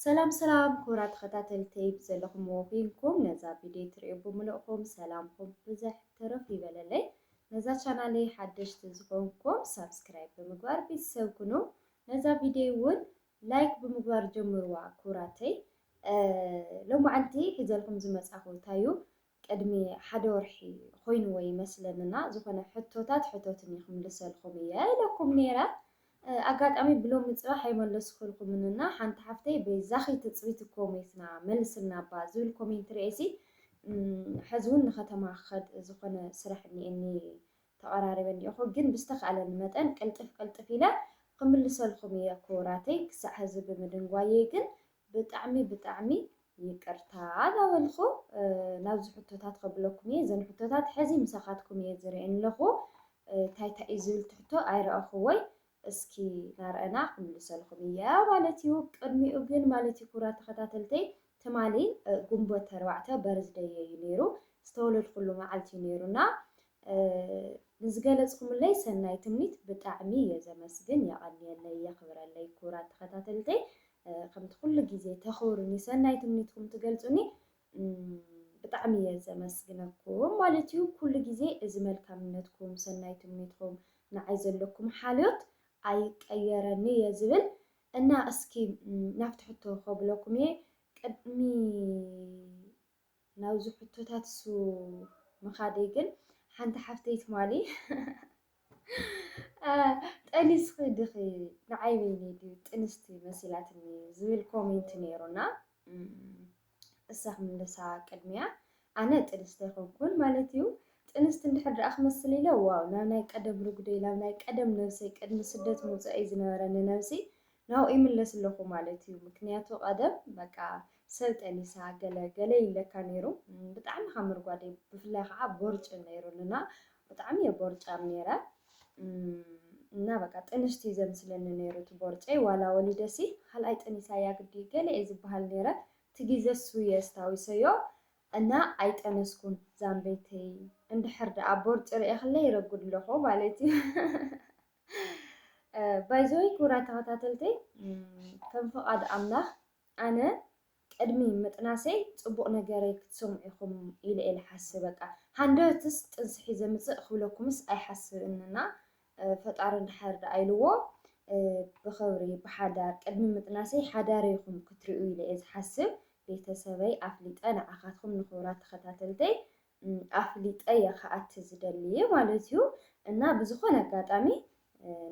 سلام سلام كورات خطاتلتي بزلكم وفينكم نزا فيديو تريبو ملؤكم سلامكم بزح ترفي بلالي نزا شانالي حدش تزغونكم سابسكرايب بمقوار بيسوكنو نزا فيديو لايك بمقوار جمروا كوراتي لو معنتي حيزالكم زمس أخو تايو قدمي حدورحي خوينو ويمسلننا زخنا حتوتات حتوتني خملسلكم إياه لكم نيرا أقعد بلوم متصبح يملس خلكم مننا حنت حفتي بزاخي تصويت كوميتنا ملسنا بازول كومنت رئيسي حزون نختم خد زخنا سرحني إني تقراري أخو جن بستخ على المتن قلت فيلا قملس لكم يا كوراتي كسع حزب مدن جوايجن بتعمي يكرتا هذا والخو ناوز حطوتات قبلكم زين حطوتات حزي مساخاتكم يزرعين لخو تايتا إزول تحطو عير أخوي اسكي نارأنا خملسلكم إياه مالتيو قدميو ግን مالتي كورات تخطاتلتي تمالي قنبوة تروعته برزدي ينيرو استولد كله معلتي نيرونا نزقلتكم اللي سناي تمنيت بتعمي يزمسجن يعني اللي يخبر اللي كورات تخطاتلتي خمت كل جزء تخورني سناي تمنيتكم تقلتوني بتعمي يزمسجنكم مالتيو كل جزء إزمال كامنتكم سناي تمنيتكم نعزل لكم حالات أي كيرني يزبل أنا أسكي نفتح التوخو بلوكمي قدمي ناوزو حتو تاتسو مخاديقن حانت حفتيت مالي تأنيس خيدخي نعيبيني دي تأنستي مسيلاتني زبل كومنت نيرونا الساق من لسا قدميا أنا تأنستي خونكون مالتيو تأنست نحر أخمس سليلة واو ناي قدم رقدي ناي قدم نفسي قدم سدت موزعي زنوراني نفسي ناو إيملس اللخو مالتيو مكنياتو قدم بقى سلت أنيسا قلي لكا نيرو بتعمي خمر قادي بفلاخ بورج نيرو لنا بتعمي بورج نيرا نا بقى تأنشتي زمسلن نيرو تبورجي ولا وليدسي هل أي تأنيسا ياقدي قلي إذ بحال نيرا تجيز السوية استاوي سيو أنا أيت أنسكون زامبيتي عند حرد أبورت أخلي يرقد له بالتي بايزوي كورة تغطاتلتي كم فقد أمنا أنا قدمي متناسي صبوق نجارك تسمعكم إلى حسبك هندرتس تنسحي زمزق خلوكمس أي حسب إننا فتعرن حرد أيلو بخوري بحدار قدمي متناسي حداريكم كتريو إلى إذ حسب ቤተሰበይ ኣፍሊጠን ኣኻትኩም ንኽብራት ተኸታተልተይ ኣፍሊጠይ ኣኸኣት ዝደልየ ማለት እዩ እና ብዝኾነ ኣጋጣሚ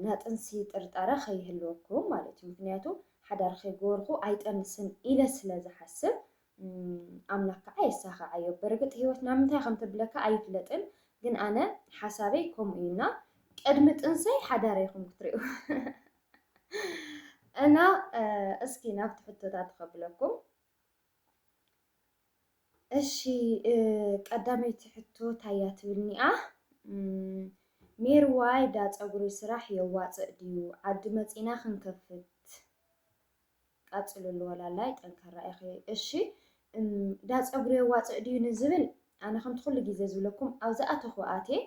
ናጥንሲ ጥርጣረ ኸይህልወኩም ማለት እዩ ምክንያቱ ሓዳር ኸይገበርኩ ኣይጠንስን ኢለ ስለ ዝሓስብ ኣምላክ ከዓ የሳኽዓዮ በርግጥ ህይወትና ምንታይ ከም ትብለካ ኣይፍለጥን ግን ኣነ ሓሳበይ ከምኡ እዩና ቅድሚ ጥንሰይ ሓዳረይኩም ክትሪኡ እና እስኪ ናብቲ ሕቶታት ከብለኩም እሺ ቀዳመይቲ ሕቶ ታያ ትብልኒኣ ሜርዋይ ዳ ፀጉሪ ስራሕ የዋፅእ ድዩ ዓዲ መፂና ክንከፍት ቃፅልሉ ወላላይ ጠንከራ ኢኺ እሺ ዳ ፀጉሪ የዋፅእ ድዩ ንዝብል ኣነ ከምቲ ኩሉ ግዜ ዝብለኩም ኣብዚ ኣተኹ ኣትየ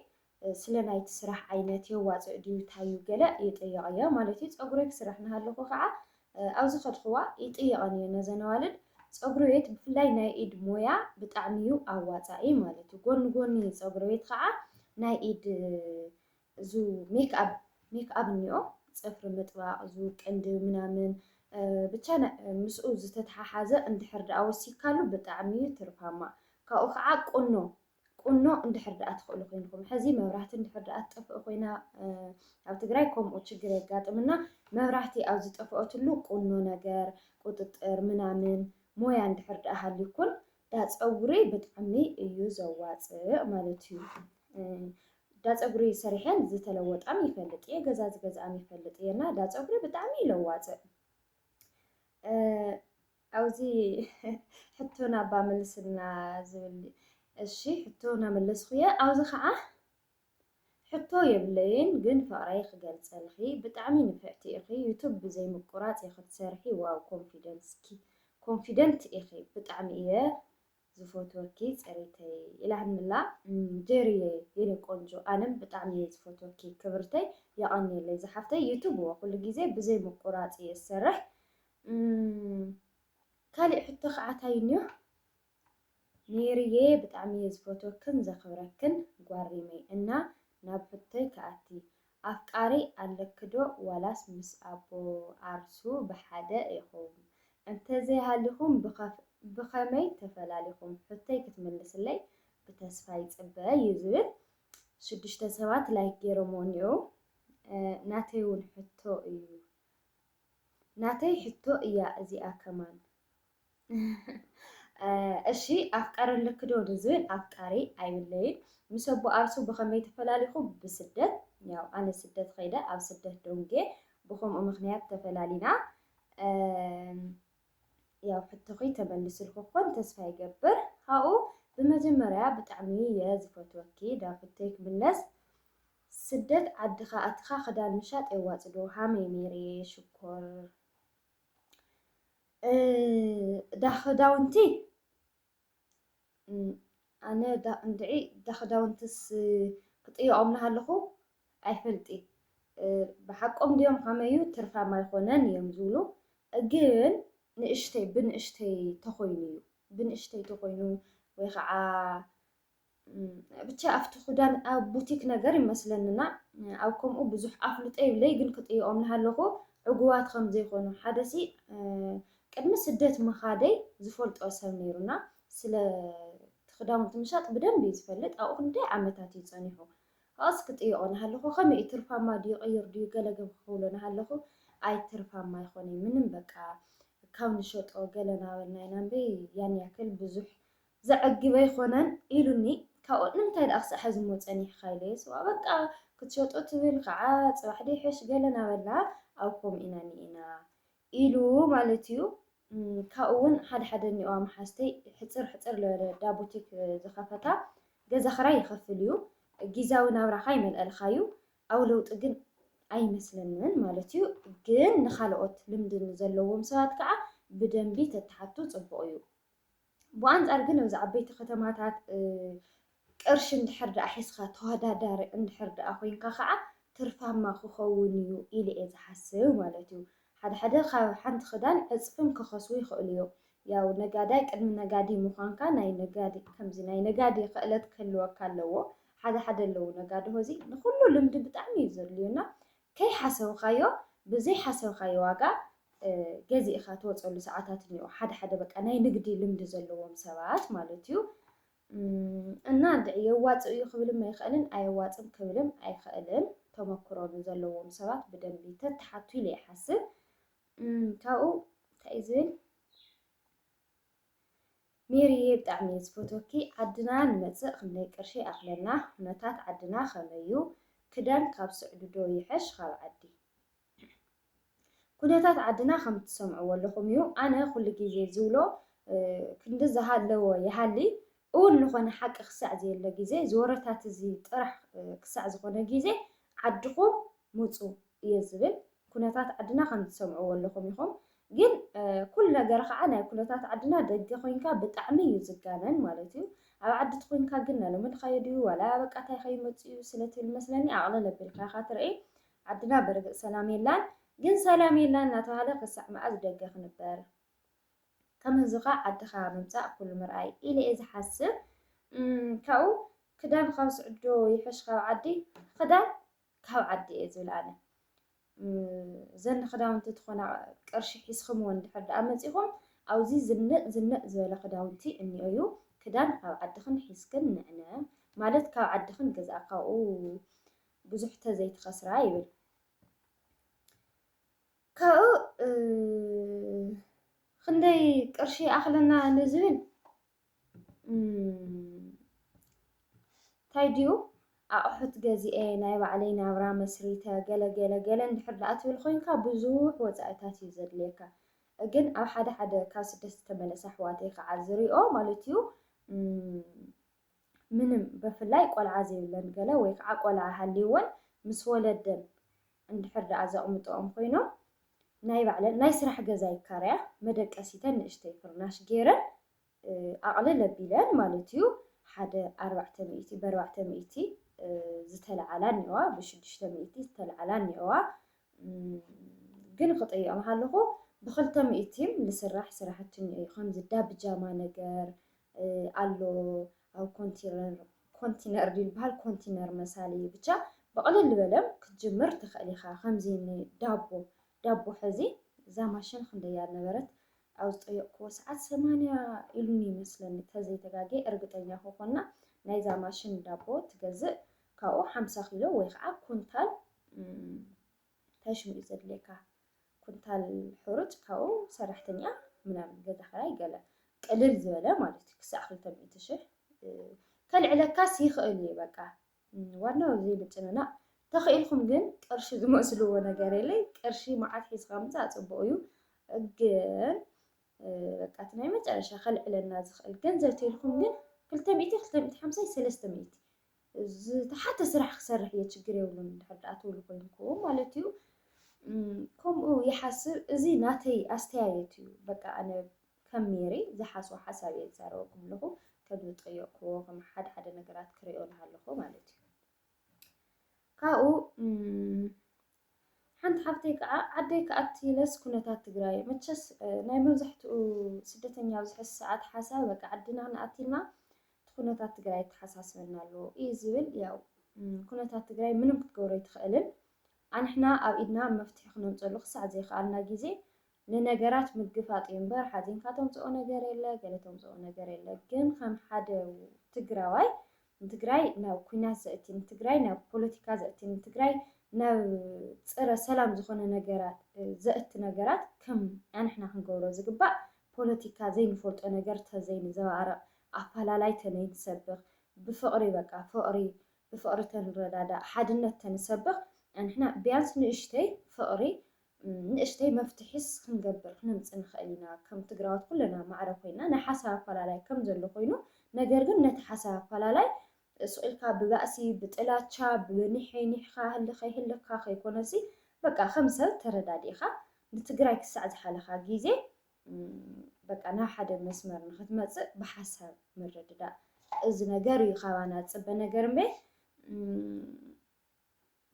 ስለ ናይቲ ስራሕ ዓይነት የዋፅእ ድዩ ታዩ ገለ ይጥየቕ እየ ማለት እዩ ፀጉሪ ክስራሕ ንሃለኹ ከዓ ኣብዚ ከድኽዋ ይጥየቐን እየ ነዘን ኣዋልድ ፀጉሪ ቤት ብፍላይ ናይ ኢድ ሞያ ብጣዕሚ እዩ ኣዋፃኢ ማለት እዩ ጎኒ ጎኒ ፀጉሪ ቤት ከዓ ናይ ኢድ እዙ ሜክኣፕ እኒኦ ፅፍሪ ምጥባቕ እዙ ቅንድብ ምናምን ብቻ ምስኡ ዝተተሓሓዘ እንድሕር ደኣ ወሲካሉ ብጣዕሚ እዩ ትርፋማ ካብኡ ከዓ ቁኖ እንድሕር ደኣ ትኽእሉ ኮይንኩም ሕዚ መብራህቲ እንድሕር ደኣ ትጠፍእ ኮይና ኣብ ትግራይ ከምኡ ችግር የጋጥምና መብራህቲ ኣብ ዝጠፍአትሉ ቁኖ ነገር ቁጥጥር ምናምን ሞያ እንድሕር ደኣ ሃልይኩን ዳ ፀጉሪ ብጣዕሚ እዩ ዘዋፅእ ማለት እዩ ዳ ፀጉሪ ሰሪሐን ዝተለወጣም ይፈልጥ እየ ገዛ ዝገዝኣም ይፈልጥ እየና ዳ ፀጉሪ ብጣዕሚ ይለዋፅእ ኣብዚ ሕቶና ባመልስና ዝብል እሺ ሕቶና መለስኩ እየ ኣብዚ ከዓ ሕቶ የብለይን ግን ፍቕረይ ክገልፀልኺ ብጣዕሚ ንፍዕቲ ኢኺ ዩቱብ ብዘይ ምቁራፅ ኢኺ ትሰርሒ ዋው ኮንፊደንት ኢኺ ብጣዕሚ እየ ዝፈትወኪ ፅሬተይ ኢላህንላ ጀርየ የኔ ቆንጆ ኣነም ብጣዕሚ እየ ዝፈትወኪ ክብርተይ የቐኒየለይ ዝሓፍተይ ዩቱብ ኩሉ ግዜ ብዘይ ምቁራፅ እየ ዝሰርሕ ካልእ ሕቶ ከዓ እንታይ እንዮ ሜሪዬ ብጣዕሚ ዝፈትወክን ዘኽብረክን ጓሪመይ እና ናብ ሕቶይ ከኣቲ ኣፍቃሪ ኣለክ ዶ ዋላስ ምስ ኣቦ ዓርሱ ብሓደ ኢኹም እንተዘይሃሊኹም ብኸመይ ተፈላሊኹም ሕቶይ ክትምልስለይ ብተስፋ ይጽበ እዩ ዝብል 6 ሰባት ላይክ ገይሮምዎ እኒኦ ናተይ እውን ሕቶ እዩ ናተይ ሕቶ እያ እዚኣ ከማን እሺ ኣፍቃሪ ኣለክ ዶ ንዝብል ኣፍቃሪ ኣይብለይን ምስ ኣቦ ዓርሱ ብኸመይ ተፈላሊኹ ብስደት ያው ኣነ ስደት ኸይደ ኣብ ስደት ደንጌ ብኸምኡ ምኽንያት ተፈላሊና ያው ሕቶኸይ ተመሊስልኩ ኮን ተስፋ ይገብር ካብኡ ብመጀመርያ ብጣዕሚ እየ ዝፈትወኪ ዳብ ሕቶይ ክምለስ ስደት ዓድኻ ኣትኻ ክዳን ምሻጥ የዋጽ ዶ ሃመይ ሜርየ ሽኮር ዳኽዳውንቲ ኣነ እንድዒ ዳኽዳውንትስ ክጥይቖም ናሃለኹ ኣይፈልጢ ብሓቆም ድዮም ከመዩ ትርፋማ ኣይኮነን እዮም ዝብሉ ግን ንእሽተይ ብንእሽተይ ተኾይኑ እዩ ብንእሽተይ ተኾይኑ ወይ ከዓ ብቻ ኣብቲ ክዳን ኣብ ቡቲክ ነገር ይመስለንና ኣብ ከምኡ ብዙሕ ኣፍልጦ ይብለይ ግን ክጥይቖም ናሃለኹ ዕጉባት ከም ዘይኮኑ ሓደሲ ቅድሚ ስደት ምኻደይ ዝፈልጦ ሰብ ነይሩና ስለ ክዳውንቲ ምሻጥ ብደንብ እዩ ዝፈልጥ ኣብኡ ክንደይ ዓመታት እዩ ፀኒሑ ካስ ክጥይቆ ናሃለኹ ከመይ ትርፋማ ድዩ ቀይር ድዩ ገለገብ ክብሎ ናሃለኹ ኣይ ትርፋማ ይኾነ ምንም በቃ ካብ ንሸጦ ገለ ናበልና ኢና እምበይ ያን ያክል ብዙሕ ዘዕግበ ይኾነን ኢሉኒ ካብኡ ንምንታይ ደኣ ክሳብ ሕዚ እሞ ፀኒሕካ ኢለየ ስዋ በቃ ክትሸጦ ትብል ከዓ ፅባሕ ደይሕሽ ገለ ናበልና ኣብ ከምኡ ኢና ኒኢና ኢሉ ማለት እዩ ካብኡ እውን ሓደ እኒኦ መሓስተይ ሕፅር ዝበለ ዳ ቡቲክ ዝኸፈታ ገዛ ክራይ ይኸፍል እዩ ጊዛዊ ናብራኻ ይመልአልካ እዩ ኣብ ለውጢ ግን ኣይመስለንን ማለት እዩ ግን ንኻልኦት ልምዲ ዘለዎም ሰባት ከዓ ብደንቢ ተተሓቱ ጽቡቕ እዩ ብኣንጻር ግን ኣብዚ ዓበይቲ ከተማታት ቅርሺ እንድሕር ደኣ ሒዝካ ተወዳዳሪ እንድሕር ደኣ ኮይንካ ከዓ ትርፋማ ክኸውን እዩ ኢለ እየ ዝሓስብ ማለት እዩ ሓደ ካብ ሓንቲ ክዳን ዕፅፍም ክኸስቡ ይኽእሉ እዮም ያው ነጋዳይ ቅድሚ ነጋዲ ምዃንካ ናይ ነጋዲ ከምዚ ናይ ነጋዲ ክእለት ክህልወካ ኣለዎ ሓደ ኣለዉ ነጋዲ ሆዚ ንኩሉ ልምዲ ብጣዕሚ እዩ ዘድልዩና ከይሓሰብካዮ ብዘይሓሰብካዮ ዋጋ ገዚእኻ ትወፀሉ ሰዓታት እኒኦ ሓደ በቃ ናይ ንግዲ ልምዲ ዘለዎም ሰባት ማለት እዩ እና የዋፅእ እዩ ክብልም ኣይኽእልን ኣየዋፅም ክብልም ኣይኽእልን ተመክሮ ዘለዎም ሰባት ብደንቢ ተተሓቱ ኢለ ይሓስብ ካብኡ እንታይ ዝብል ሜሪዬ ብጣዕሚ እየ ዝፈትወኪ ዓድና ንመፅእ ክንደይ ቅርሺ ኣኽለና ኩነታት ዓድና ከመዩ ክዳን ካብ ስዕዱ ዶ ይሕሽ ካብ ዓዲ ኩነታት ዓድና ከም ትሰምዕዎ ኣለኹም እዩ ኣነ ኩሉ ግዜ ዝብሎ ክንዲ ዝሃለዎ ይሃሊ እውን ዝኾነ ሓቂ ክሳዕ ዘየለ ግዜ ዝወረታት እዚ ጥራሕ ክሳዕ ዝኾነ ግዜ ዓድኹም ምፁ እየ ዝብል ኩነታት ዓድና ከም ትሰምዕዎ ኣለኹም ኢኹም ግን ኩሉ ነገር ከዓ ናይ ኩነታት ዓድና ደገ ኮይንካ ብጣዕሚ እዩ ዝጋነን ማለት እዩ ኣብ ዓዲ ኮይንካ ግን ናለመድካዮ ድዩ ዋላ በቃ እንታይ ከይመፅ እዩ ስለትብል መስለኒ ኣቕለል ኣቢልካ ኢኻ ትርኢ ዓድና በርግፅ ሰላም የላን ግን ሰላም የላን እናተባህለ ክሳዕ መዓዝ ደገ ክንበር ከምዚ ከዓ ዓድኻ ምምፃእ ኩሉ ምርኣይ ኢለ እየ ዝሓስብ ካብኡ ክዳን ካብ ስዕዶ ይሕሽ ካብ ዓዲ ክዳን ካብ ዓዲ እየ ዝብል ኣነ ዘን ክዳውንቲ ትኾና ቅርሺ ሒዝክምዎ እንድሕር ደኣ መፂኹም ኣብዚ ዝንጥ ዝበለ ክዳውንቲ እኒኦ እዩ ክዳን ካብ ዓድኽን ሒዝክን ንዕነ ማለት ካብ ዓድኽን ገዛእካኡ ብዙሕ ተዘይትኸስራ ይብል ካብኡ ክንደይ ቅርሺ ኣኽለና ንዝብል እንታይ ድዩ ኣቑሑት ገዚአ ናይ ባዕለይ ናብራ መስሪተ ገለ እንድሕር ደኣ ትብል ኮይንካ ብዙሕ ወፃኢታት እዩ ዘድልየካ ግን ኣብ ሓደ ካብ ስደት ዝተመለሰ ኣሕዋተይ ከዓ ዝሪኦ ማለት እዩ ምንም ብፍላይ ቆልዓ ዘይብለን ገለ ወይ ከዓ ቆልዓ ሃልይወን ምስ ወለደን እንድሕር ደኣ ዘቕምጦኦም ኮይኖም ናይ ባዕለን ናይ ስራሕ ገዛ ይካርያ መደቀሲተን ንእሽተይ ፍርናሽ ገይረን ኣቕልል ኣቢለን ማለት እዩ ሓደ 400 ብ400 ዝተለዓላ እኒአዋ ብ600 ዝተለዓላ እኒአዋ ግን ክጥይቆም ሃለኹ بخلتم إتيم لسرح سرحتني خمس دا بجامة نجار ألو أو كونتينر ديل بهالكونتينر مسالي بتشا بقلل البلم كتجمر تخليها خمزين دابو حزي زا ماشين خنديار نبرت أو طيقو ساعات 8 إلوني مثلا تهزي تجاجي أرجعتني أخونا نايزا ماشين دابو تجزء كاو 5 كيلو ويخع كونتال تشمل يزدلكا كونتال حرج كاو سرحتني منام جد خلاي قال قلل زبالة مالتي كساع خلتم يتشح كالعلاكاس يخلي بقى وانا زي بتشننا تخيلكم جن قرش زمسلو ነገር የለይ ቅርሺ ማዓት ሒዝካ ምጻእ ጽቡቕ እዩ ግን በቃ ትናይ መጨረሻ ከልዕለና ዝኽእል ገንዘብ ተይልኩም ግን 200 250 300 ዝተሓተ ስራሕ ክሰርሕ እየ ችግር የብሉን እንድሕር ደኣ ትብሉ ኮይንኩም ማለት እዩ ከምኡ ይሓስብ እዚ ናተይ ኣስተያየት እዩ በቃ ኣነ ከም ሜሪ ዝሓስቦ ሓሳብ እየ ዝዛረበኩም ኣለኹ ከም ዝጠየቅክዎ ከም ሓደ ነገራት ክሪኦ ኣለኹ ማለት እዩ ካብኡ ሓንቲ ሓፍተይ ከዓ ዓደይ ከኣቲ ለስ ኩነታት ትግራይ መቸስ ናይ መብዛሕትኡ ስደተኛ ብዝሕስ ሰዓት ሓሳብ በቃ ዓድና ንኣቲልና ኩነታት ትግራይ ተሓሳስበና ኣሎ እዩ ዝብል ያው ኩነታት ትግራይ ምንም ክትገብሮ ይትኽእልን ኣንሕና ኣብ ኢድና መፍትሒ ክነምፀሉ ክሳዕ ዘይከኣልና ግዜ ንነገራት ምግፋጥ እምበር ሓዚንካ ተምፅኦ ነገር የለ ገለ ተምፅኦ ነገር የለ ግን ከም ሓደ ትግራዋይ ንትግራይ ናብ ኩናት ዘእቲ ንትግራይ ናብ ፖለቲካ ዘእቲ ንትግራይ ናብ ፀረ ሰላም ዝኾነ ነገራት ዘእቲ ነገራት ከም ኣንሕና ክንገብሮ ዝግባእ ፖለቲካ ዘይንፈልጦ ነገር ተዘይንዘባርቕ ኣፈላላይ ተነይንሰብኽ ብፍቕሪ በቃ ፍቕሪ ብፍቕሪ ተንረዳዳእ ሓድነት ተንሰብኽ ኣንሕና ቢያንስ ንእሽተይ ፍቕሪ ንእሽተይ መፍትሒስ ክንገብር ክንምፅእ ንኽእል ኢና ከም ትግራዋት ኩለና ማዕረ ኮይና ናይ ሓሳብ ኣፈላላይ ከም ዘሎ ኮይኑ ነገር ግን ነቲ ሓሳብ ኣፈላላይ ስኢልካ ብባእሲ ብጥላቻ ብኒሕካ ህልኸ ይህልካ ከይኮነሲ በቃ ከም ሰብ ተረዳዲእኻ ንትግራይ ክሳዕ ዝሓለኻ ግዜ በቃ ናብ ሓደ መስመር ንኽትመፅእ ብሓሳብ ምርድዳእ እዚ ነገር እዩ ካባና ፅበ ነገር እምበ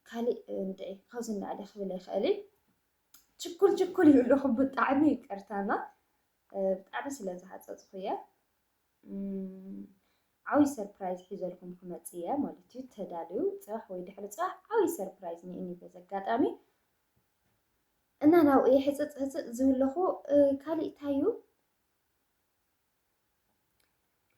ካልእ እንታይ ካብዚ ንላዕሊ ክብል ኣይክእል ችኩል ይብለኹም ብጣዕሚ ይቅርታና ብጣዕሚ ስለዝሃፀፅኩ እየ ዓብይ ሰርፕራይዝ ሒዘልኩም ክመፅእ እየ ማለት እዩ ተዳልዩ ፅባሕ ወይ ድሕሪ ፅባሕ ዓብይ ሰርፕራይዝ እኒአኒ በዚ ኣጋጣሚ እና ናብኡ ሕፅፅ ዝብለኹ ካልእ እንታይ እዩ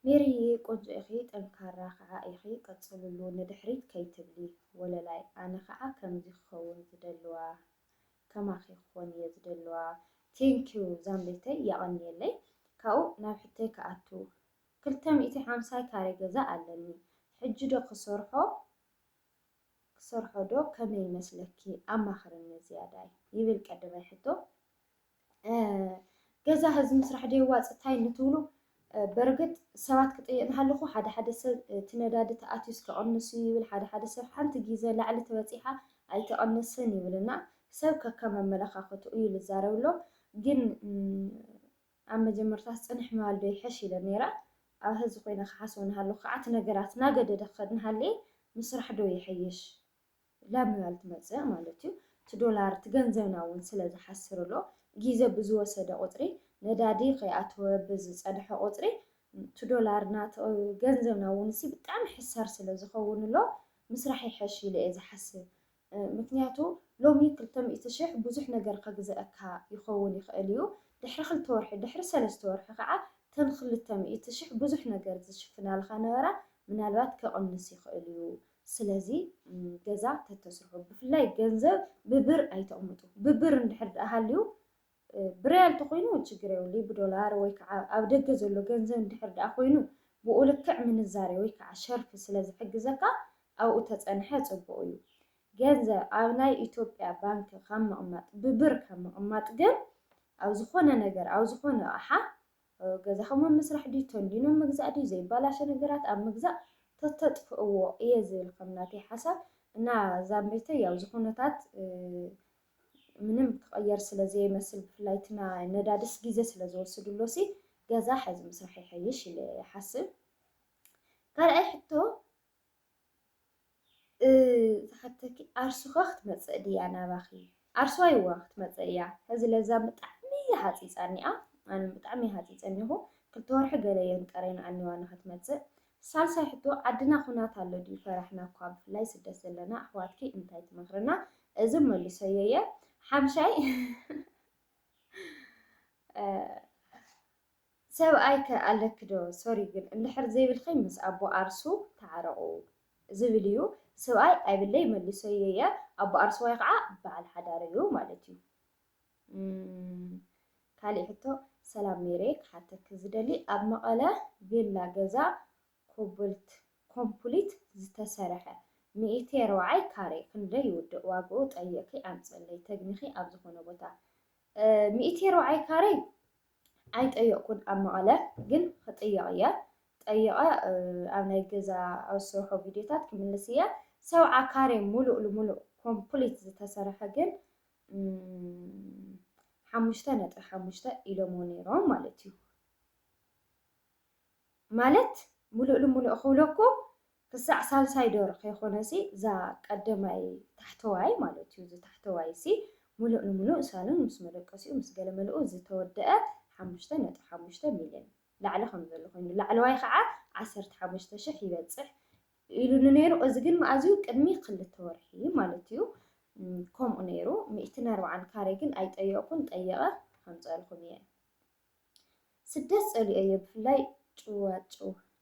ሜሪ ቆንጆ ኢኺ ጠንካራ ከዓ ኢኺ ቀፅልሉ ንድሕሪት ከይትብሊ ወለላይ ኣነ ከዓ ከምዚ ክኸውን ዝደልዋ ከማኺ ክኾን እየ ዝደልዋ ቴንኪዩ ዛንቤተይ ይቐኒየለይ ካብኡ ናብ ሕተይ ከኣቱ 250 ካሬ ገዛ ኣለኒ ሕጂ ዶ ክሰርሖ ዶ ከመይ ይመስለኪ ኣማኽርኒ ዝያዳይ ይብል ቀዳማይ ሕቶ ገዛ ህዝቢ ምስራሕ ዶ ይዋፅእ እንታይ ንትብሉ በርግጥ ሰባት ክጥይቅና ኣለኹ ሓደ ሰብ ትነዳዲ ተኣትዩስ ከቐንሱ ይብል ሓደ ሰብ ሓንቲ ግዜ ላዕሊ ተበፂሓ ኣይተቐንስን ይብልና ሰብ ከከም ኣመለኻኽቱ እዩ ዝዛረብሎ ግን ኣብ መጀመርታ ፅንሕ ምባል ዶ ይሕሽ ኢለ ነይራ ኣብ ህዝቢ ኮይነ ክሓስብ ንሃለኹ ከዓ እቲ ነገራት ናገደደ ክኸድ ንሃለየ ምስራሕ ዶ ይሕይሽ ላብ ምባል ትመፅእ ማለት እዩ እቲ ዶላር እቲ ገንዘብና እውን ስለዝሓስርሎ ግዜ ብዝወሰደ ቁፅሪ ነዳዲ ከይኣተወ ብዝፀንሐ ቁፅሪ እቲ ዶላርና ገንዘብና እውን ሲ ብጣዕሚ ሕሳር ስለዝኸውንሎ ምስራሕ ይሕሽ ኢለ እየ ዝሓስብ ምክንያቱ ሎሚ 200,000 ብዙሕ ነገር ከግዘአካ ይኸውን ይኽእል እዩ ድሕሪ 2 ወርሒ ድሕሪ 3 ወርሒ ከዓ ተን 200,000 ብዙሕ ነገር ዝሽፍናልካ ነበራ ምናልባት ከቐንስ ይኽእል እዩ ስለዚ ገዛ ተተስርሑ ብፍላይ ገንዘብ ብብር ኣይተቕምጡ ብብር እንድሕር ደኣ ሃልዩ ብሪያል ተኮይኑ ችግር የብሉ ብዶላር ወይ ከዓ ኣብ ደገ ዘሎ ገንዘብ እንድሕር ደኣ ኮይኑ ብኡ ልክዕ ምንዛሬ ወይ ከዓ ሸርፊ ስለዝሕግዘካ ኣብኡ ተፀንሐ ፅቡቅ እዩ ገንዘብ ኣብ ናይ ኢትዮጵያ ባንክ ካብ ምቕማጥ ብብር ካብ ምቕማጥ ግን ኣብ ዝኾነ ነገር ኣብ ዝኾነ ኣቕሓ ገዛኹም ምስራሕ ድዩ ተንዲኖም ምግዛእ ድዩ ዘይባላሸ ነገራት ኣብ ምግዛእ ተተጥፍእዎ እየ ዝብል ከም ናተይ ሓሳብ እና ዛንቤተይ ያው ዝኾነታት ምንም ክቕየር ስለዘይመስል ብፍላይ ትና ነዳድስ ግዜ ስለዝወስድሎ ሲ ገዛ ሕዚ ምስራሕ ይሕይሽ ኢለ ይሓስብ ካልኣይ ሕቶ ዝሓተኪ ዓርሱኻ ክትመፅእ ድያ ናባኺ ዓርሷ ይዋ ክትመፅእ እያ ሕዚ ለዛ ብጣዕሚ ሓፂፃኒኣ ኣነ ብጣዕሚ ሓፂፀኒኹ ክልተ ወርሒ ገለ የንቀረይና ኣኒዋ ንኽትመፅእ ሳልሳይ ሕቶ ዓድና ኩናት ኣሎ ድዩ ፈራሕና እኳ ብፍላይ ስደት ዘለና ኣሕዋትኪ እንታይ ትመክርና እዚ መሊሰዮ እየ ሓምሻይ ሰብኣይ ከኣለክ ዶ ሶሪ ግን እንድሕር ዘይብልኸይ ምስ ኣቦ ኣርሱ ተዓረቑ ዝብል እዩ ሰብኣይ ኣይብለይ መሊሰዮ እየ ኣቦ ኣርሱ ወይ ከዓ በዓል ሓዳር እዩ ማለት እዩ ካልእ ሕቶ ሰላም ሜሬ ክሓተክ ዝደሊ ኣብ መቐለ ቪላ ገዛ ኮምፕሊት ዝተሰርሐ 140 ካሬ ክንደይ ይውድእ ዋግኡ ጠየቂ ኣምፀለይ ተግኒኺ ኣብ ዝኾነ ቦታ 140 ካሬ ኣይጠየቅኩን ኣብ መቐለ ግን ክጥየቕ እየ ጠየቐ ኣብ ናይ ገዛ ኣብ ዝሰርሖ ቪድዮታት ክምልስ እየ 70 ካሬ ሙሉእ ልሙሉእ ኮምፕሊት ዝተሰርሐ ግን 5.5 ኢሎሞ ነይሮም ማለት እዩ ማለት ሙሉእ ልሙሉእ ክብለኩም ክሳዕ ሳልሳይ ደርሆ ከይኮነሲ እዛ ቀዳማይ ታሕተዋይ ማለት እዩ እዚ ታሕተዋይ ሲ ሙሉእ ንሙሉእ ሳሎን ምስ መደቀሲኡ ምስ ገለ መልኡ ዝተወደአ 5.5 ሚልዮን ላዕሊ ከም ዘሎ ኮይኑ ላዕለዋይ ከዓ 15,000 ይበፅሕ ኢሉ ነይሩ እዚ ግን ማኣዝዩ ቅድሚ 2 ወርሒ ማለት እዩ ከምኡ ነይሩ 140 ካሬ ግን ኣይጠየቅኩን ጠየቐ ከምፀልኩም እየ ስደት ፀሊኦ እየ ብፍላይ ጭዋጭ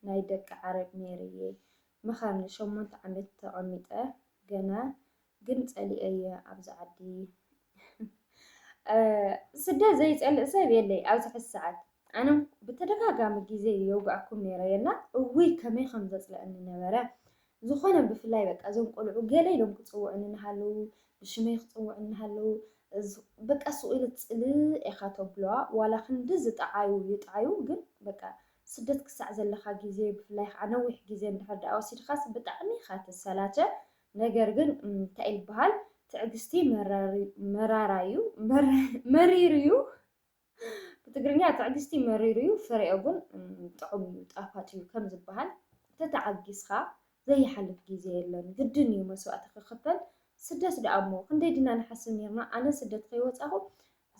ናይ ደቂ ዓረብ ሜርዬ መኻርኒ 8 ዓመት ተቐሚጠ ገና ግን ፀሊኦ እየ ኣብዚ ዓዲ ስደት ዘይፀልእ ሰብ የለይ ኣብዚ ሕዚ ሰዓት ኣነ ብተደጋጋሚ ግዜ የውግዓኩም ነይረየና እውይ ከመይ ከም ዘፅልአኒ ነበረ ዝኾነ ብፍላይ በቃ እዞም ቆልዑ ገለ ኢሎም ክፅውዕኒ እናሃለዉ ብሽመይ ክፅውዕኒ እናሃለዉ በቃ ስቑኢሉ ፅልእ ኢኻ ተብለዋ ዋላ ክንዲ ዝጠዓዩ ይጣዓዩ ግን በቃ ስደት ክሳዕ ዘለካ ግዜ ብፍላይ ከዓ ነዊሕ ግዜ እንድሕር ዳኣ ወሲድካስ ብጣዕሚ ኢኻ ትሰላቸ ነገር ግን እንታይ ይበሃል ትዕግስቲ መራራዩ መሪር እዩ ብትግርኛ ትዕግስቲ መሪር እዩ ፍሬኡ ግን ጥዑም እዩ ጣፋጭ እዩ ከም ዝበሃል ተተዓጊስካ ዘይሓልፍ ግዜ የለን ግድን እዩ መስዋእቲ ክኽፈል ስደት ደኣ እሞ ክንደይ ድና ንሓስብ ነርና ኣነ ስደት ከይወፃኹ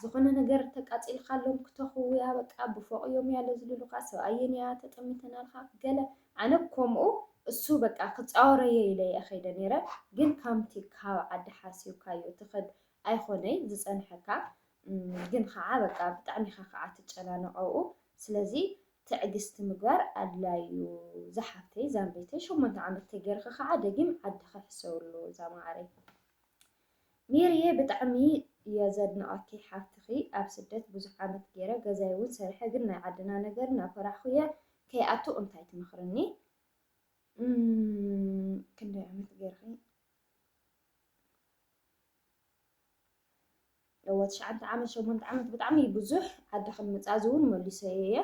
ዝኾነ ነገር ተቃፂልካሎም ክተኽውያ በቃ ብፎቕ እዮም ያለ ዝልሉካ ሰብኣየን እያ ተጠሚተናልካ ገለ ኣነ ከምኡ እሱ በቃ ክፃወረየ ኢለየ ከይደ ነይረ ግን ከምቲ ካብ ዓዲ ሓሲብካዮ ትኸድ ኣይኮነይ ዝፀንሐካ ግን ከዓ በቃ ብጣዕሚ ኢኻ ከዓ ትጨናነቐኡ ስለዚ ትዕግስቲ ምግባር ኣድላይ እዩ ዝሓፍተይ ዛንበይተይ 8 ዓመት ተገይርካ ከዓ ደጊም ዓድኻ ሕሰብሉ ዛማዕረይ ሜርዬ ብጣዕሚ እየ ዘድንቐኪ ሓፍትኺ ኣብ ስደት ብዙሕ ዓመት ገይረ ገዛይ እውን ሰሪሐ ግን ናይ ዓድና ነገር ናፈራሕኩ እየ ከይኣቱ እንታይ ትመክርኒ ክንደይ ዓመት ገይርኺ ለዎ 9 ዓመት 8 ዓመት ብጣዕሚ ብዙሕ ዓዲ ክምፃዝ እውን መሊሰየ እየ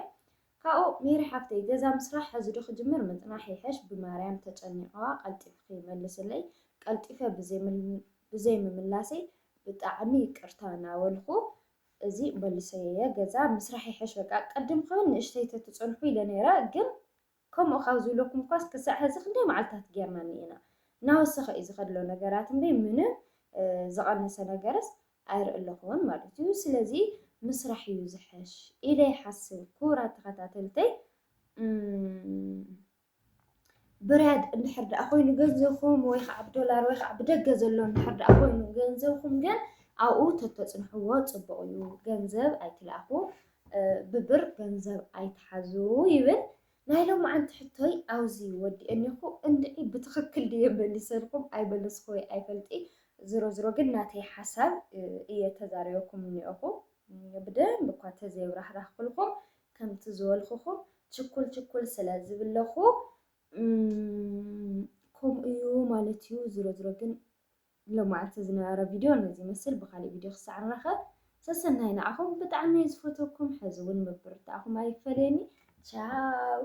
ካብኡ ሜሪ ሓፍተይ ገዛ ምስራሕ ሕዚ ዶ ክጅምር ምጥናሕ ይሕሽ ብማርያም ተጨኒቐዋ ቀልጢፍኺ ይመልስለይ ቀልጢፈ ብዘይ ምምላሰይ ብጣዕሚ ይቅርታ እናበልኩ እዚ መሊሰየ እየ ገዛ ምስራሕ ይሕሽ በቃ ቀድም ከውን ንእሽተይ ተፅንሑ ኢለ ነይረ ግን ከምኡ ካብ ዝብለኩም ኳስ ክሳዕ ሕዚ ክንደይ መዓልታት ጌርና እኒአና እናወሰኸ እዩ ዝኸድሎ ነገራት እምበይ ምንም ዝቐነሰ ነገርስ ኣይርኢ ኣለኹን ማለት እዩ ስለዚ ምስራሕ እዩ ዝሕሽ ኢለ ይሓስብ ክቡራት ተኸታተልተይ ብርያድ እንድሕር ደኣ ኮይኑ ገንዘብኩም ወይ ከዓ ብዶላር ወይ ከዓ ብደገ ዘሎ እንድሕር ደኣ ኮይኑ ገንዘብኩም ግን ኣብኡ ተተፅንሕዎ ፅቡቅ እዩ ገንዘብ ኣይትለኣኹ ብብር ገንዘብ ኣይትሓዙ ይብል ናይ ሎማዓንቲ ሕቶይ ኣብዚ ወዲአኒኹ እንድዒ ብትኽክል ድየ መሊሰልኩም ኣይመለስኩ ወይ ኣይፈልጢ ዝሮ ዝሮ ግን ናተይ ሓሳብ እየ ተዛሪበኩም እኒአኹ ብደንብ እኳ ተዘይብራህራህ ክልኩም ከምቲ ዝበልኩኹም ችኩል ስለ ዝብለኹ ከምኡ እዩ ማለት እዩ ዝሮ ዝሮ ግን ሎማዓንቲ ዝነበረ ቪድዮ ነዚ ይመስል ብካሊእ ቪድዮ ክሳዕ ንረኸብ ሰሰናይ ንዓኹም ብጣዕሚ ዝፈተኩም ሕዚ እውን ምብርታዕኹም ኣይፈለየኒ ቻው